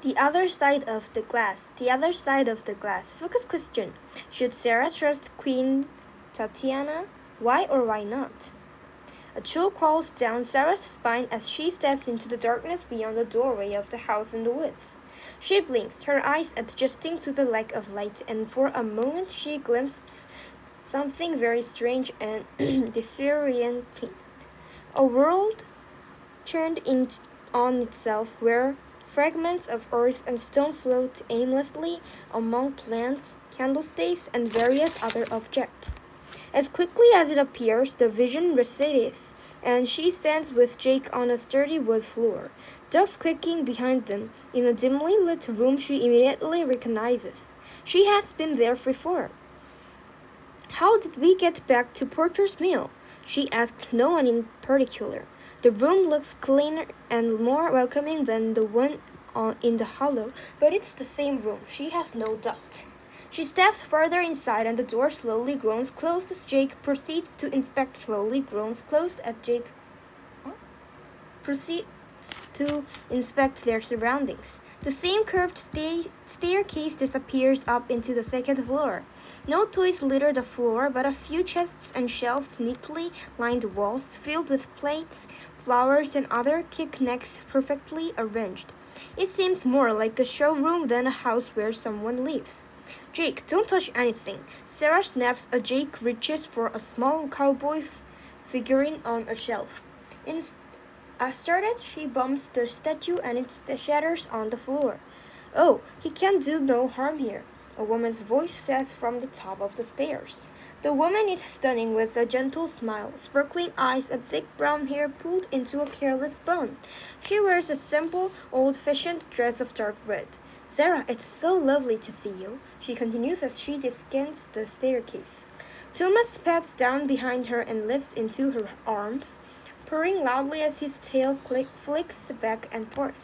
The other side of the glass. The other side of the glass. Focus question. Should Sarah trust Queen Tatiana? Why or why not? A chill crawls down Sarah's spine as she steps into the darkness beyond the doorway of the house in the woods. She blinks, her eyes adjusting to the lack of light, and for a moment she glimpses something very strange and disorienting. A world turned in on itself where fragments of earth and stone float aimlessly among plants, candlesticks, and various other objects. As quickly as it appears, the vision recedes, and she stands with Jake on a sturdy wood floor, doves quaking behind them. In a dimly lit room she immediately recognizes. She has been there before. How did we get back to Porter's Mill? She asks no one in particular. The room looks cleaner and more welcoming than the one in the hollow, but it's the same room, she has no doubt. She steps further inside and the door slowly groans closed as Jake proceeds to inspect slowly groans closed as Jake proceeds to inspect their surroundings. The same curved staircase disappears up into the second floor. No toys litter the floor, but a few chests and shelves neatly line the walls, filled with plates, flowers, and other knickknacks perfectly arranged. It seems more like a showroom than a house where someone lives. Jake, don't touch anything. Sarah snaps as Jake reaches for a small cowboy figurine on a shelf. Startled, she bumps the statue and it shatters on the floor. Oh, he can do no harm here, a woman's voice says from the top of the stairs. The woman is stunning with a gentle smile, sparkling eyes, and thick brown hair pulled into a careless bun. She wears a simple, old-fashioned dress of dark red. Sarah, it's so lovely to see you, she continues as she descends the staircase. Thomas pats down behind her and lifts into her arms, purring loudly as his tail flicks back and forth.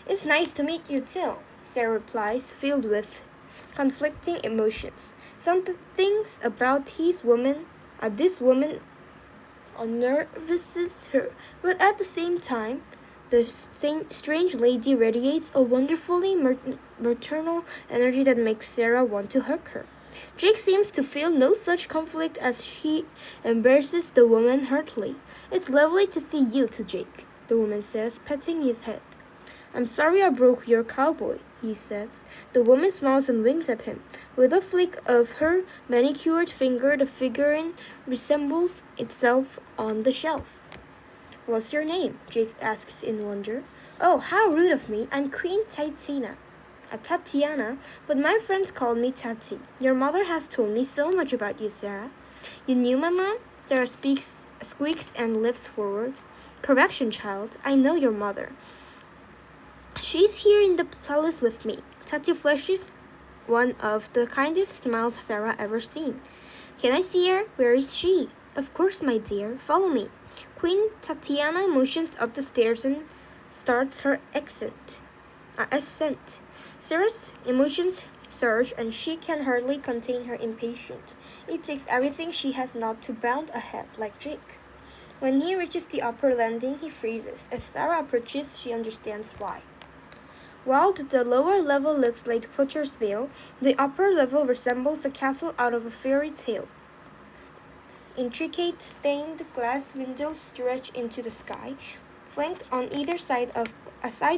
It's nice to meet you too, Sarah replies, filled with conflicting emotions. Some things about this woman unnerves her, but at the same time, the strange lady radiates a wonderfully maternal energy that makes Sarah want to hug her. Jake seems to feel no such conflict as he embraces the woman heartily. It's lovely to see you too, Jake, the woman says, patting his head. I'm sorry I broke your cowboy, he says. The woman smiles and winks at him. With a flick of her manicured finger, the figurine resembles itself on the shelf. What's your name? Jake asks in wonder. Oh, how rude of me. I'm Queen Tatiana, but my friends call me Tati. Your mother has told me so much about you, Sarah. You knew my mom? Sarah squeaks and lifts forward. Correction, child. I know your mother. She's here in the palace with me. Tati flashes one of the kindest smiles Sarah ever seen. Can I see her? Where is she? Of course, my dear. Follow me. Queen Tatiana motions up the stairs and starts her ascent. Sarah's emotions surge and she can hardly contain her impatience. It takes everything she has not to bound ahead like Jake. When he reaches the upper landing, he freezes. As Sarah approaches, she understands why. While the lower level looks like Potter's Mill, the upper level resembles a castle out of a fairy tale. Intricate stained glass windows stretch into the sky, flanked on either side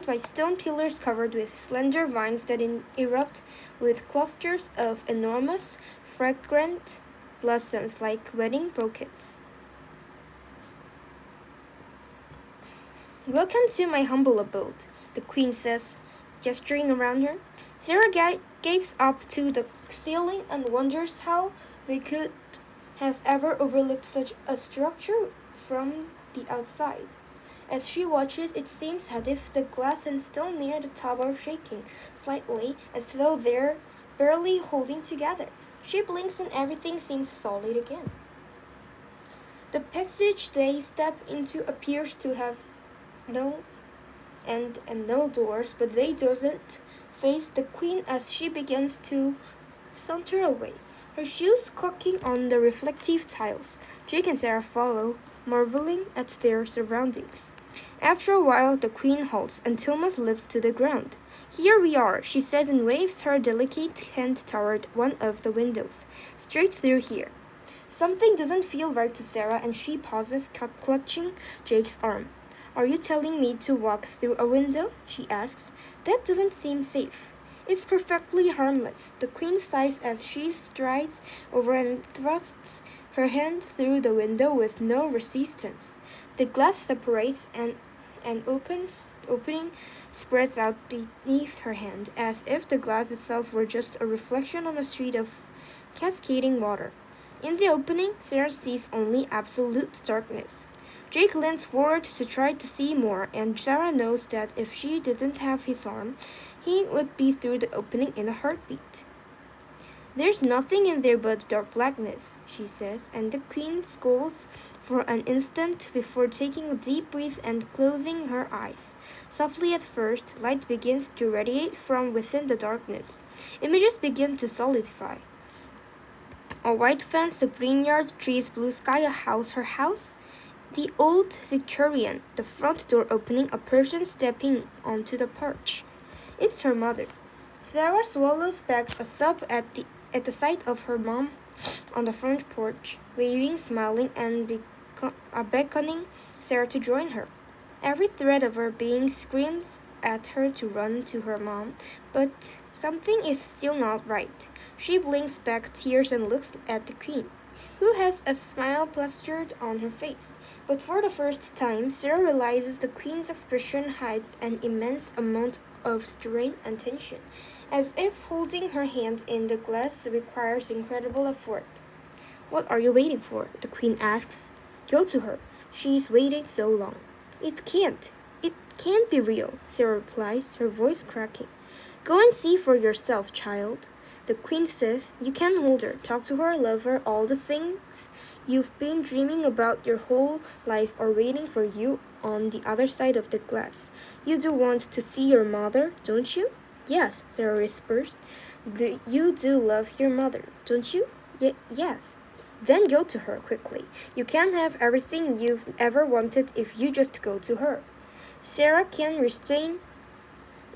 by stone pillars covered with slender vines that erupt with clusters of enormous, fragrant blossoms like wedding bouquets. Welcome to my humble abode, the queen says, gesturing around her. Sarah gazes up to the ceiling and wonders how they could have ever overlooked such a structure from the outside. As she watches, it seems as if the glass and stone near the top are shaking slightly, as though they're barely holding together. She blinks and everything seems solid again. The passage they step into appears to have no end and no doors, but they doesn't face the queen as she begins to saunter away, her shoes clocking on the reflective tiles. Jake and Sarah follow, marveling at their surroundings. After a while, the queen halts and Thomas leaps to the ground. Here we are, she says and waves her delicate hand toward one of the windows. Straight through here. Something doesn't feel right to Sarah, and she pauses, clutching Jake's arm. Are you telling me to walk through a window? She asks. That doesn't seem safe. It's perfectly harmless. The queen sighs as she strides over and thrusts her hand through the window with no resistance. The glass separates and an opening spreads out beneath her hand, as if the glass itself were just a reflection on a street of cascading water. In the opening, Sarah sees only absolute darkness. Jake leans forward to try to see more, and Sarah knows that if she didn't have his arm, he would be through the opening in a heartbeat. There's nothing in there but dark blackness, she says, and the queen scolds for an instant before taking a deep breath and closing her eyes. Softly at first, light begins to radiate from within the darkness. Images begin to solidify. A white fence, a green yard, trees, blue sky, a house, her house. The old Victorian, the front door opening, a person stepping onto the porch. It's her mother. Sarah swallows back a sob at the sight of her mom on the front porch, waving, smiling, and beckoning Sarah to join her. Every thread of her being screams at her to run to her mom, but something is still not right. She blinks back tears and looks at the queen, who has a smile plastered on her face. But for the first time, Sarah realizes the queen's expression hides an immense amount of strain and tension, as if holding her hand in the glass requires incredible effort. What are you waiting for? The queen asks. Go to her. She's waited so long. It can't be real, Sarah replies, her voice cracking. Go and see for yourself, child. The queen says, you can hold her, talk to her, love her, all the things you've been dreaming about your whole life are waiting for you on the other side of the glass. You do want to see your mother, don't you? Yes, Sarah whispers. You do love your mother, don't you? Yes. Then go to her quickly. You can have everything you've ever wanted if you just go to her. Sarah can restrain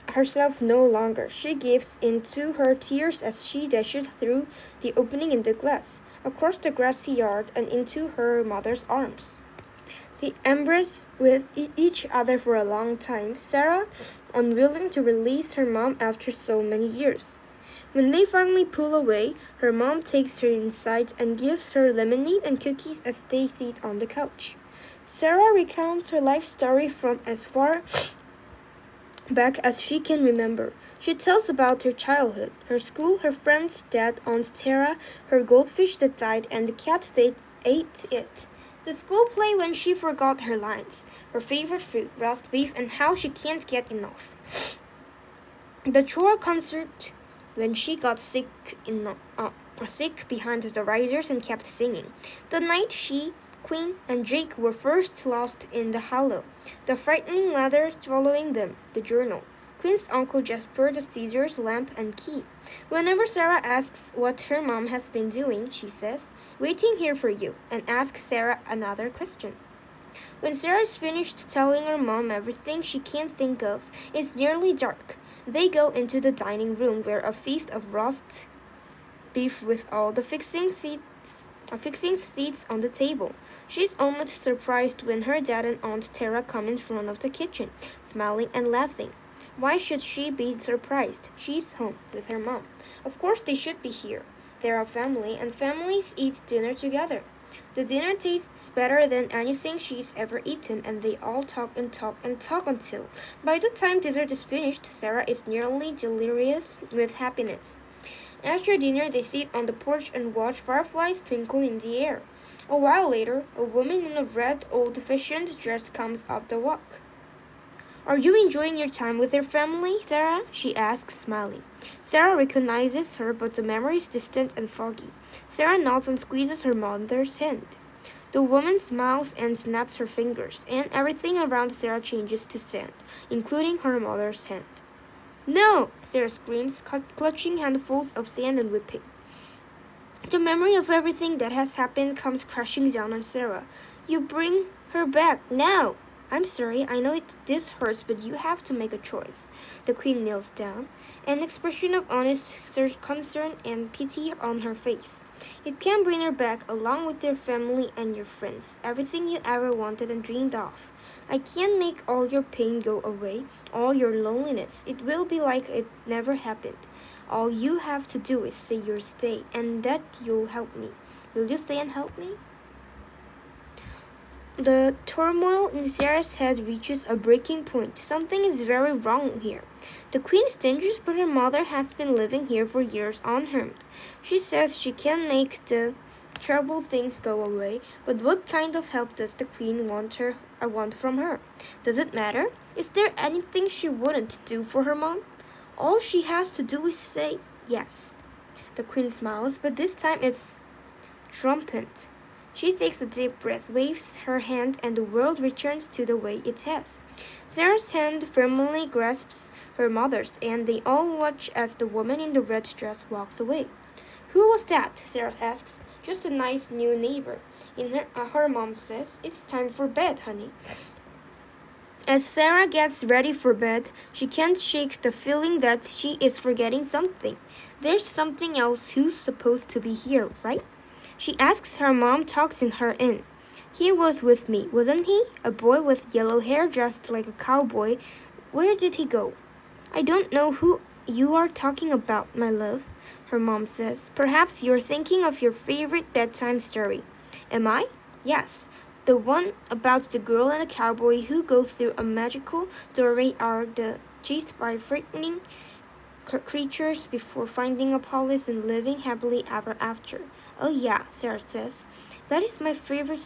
herself no longer. She gives in to her tears as she dashes through the opening in the glass, across the grassy yard, and into her mother's arms. They embrace with each other for a long time, Sarah unwilling to release her mom after so many years. When they finally pull away, her mom takes her inside and gives her lemonade and cookies as they sit on the couch. Sarah recounts her life story from as far back as she can remember. She tells about her childhood, her school, her friends, dad, Aunt Tara, her goldfish that died, and the cat that ate it. The school play when she forgot her lines, her favorite food, roast beef, and how she can't get enough. The chore concert when she got sick behind the risers and kept singing. The night she, Queen, and Jake were first lost in the hollow. The frightening ladder swallowing them. The journal. Queen's uncle Jasper, the scissors, lamp, and key. Whenever Sarah asks what her mom has been doing, she says, waiting here for you, and asks Sarah another question. When Sarah is finished telling her mom everything she can't think of, it's nearly dark. They go into the dining room where a feast of roast beef with all the fixings seats on the table. She's almost surprised when her dad and Aunt Tara come in front of the kitchen, smiling and laughing. Why should she be surprised? She's home with her mom. Of course they should be here. They're a family, and families eat dinner together. The dinner tastes better than anything she's ever eaten, and they all talk and talk and talk until, by the time dessert is finished, Sarah is nearly delirious with happiness. After dinner, they sit on the porch and watch fireflies twinkle in the air. A while later, a woman in a red, old-fashioned dress comes up the walk. Are you enjoying your time with your family, Sarah? She asks, smiling. Sarah recognizes her, but the memory is distant and foggy. Sarah nods and squeezes her mother's hand. The woman smiles and snaps her fingers, and everything around Sarah changes to sand, including her mother's hand. No! Sarah screams, clutching handfuls of sand and whipping. The memory of everything that has happened comes crashing down on Sarah. You bring her back now! I'm sorry, I know this hurts, but you have to make a choice. The queen kneels down, an expression of honest concern and pity on her face. It can bring her back along with your family and your friends, everything you ever wanted and dreamed of. I can't make all your pain go away, all your loneliness. It will be like it never happened. All you have to do is say you'll stay and that you'll help me. Will you stay and help me? The turmoil in Sarah's head reaches a breaking point. Something is very wrong here. The queen is dangerous, but her mother has been living here for years unharmed. She says she can make the terrible things go away, but what kind of help does the queen want from her? Does it matter? Is there anything she wouldn't do for her mom? All she has to do is say yes. The queen smiles, but this time it's triumphant. She takes a deep breath, waves her hand, and the world returns to the way it has. Sarah's hand firmly grasps her mother's, and they all watch as the woman in the red dress walks away. Who was that? Sarah asks. Just a nice new neighbor. Her mom says, It's time for bed, honey. As Sarah gets ready for bed, she can't shake the feeling that she is forgetting something. There's something else who's supposed to be here, right? She asks her mom, tucks in her in. He was with me, wasn't he? A boy with yellow hair dressed like a cowboy. Where did he go? I don't know who you are talking about, my love, her mom says. Perhaps you're thinking of your favorite bedtime story. Am I? Yes. The one about the girl and the cowboy who go through a magical doorway are chased by frightening creatures before finding a palace and living happily ever after. Oh yeah, Sarah says. That is my favorite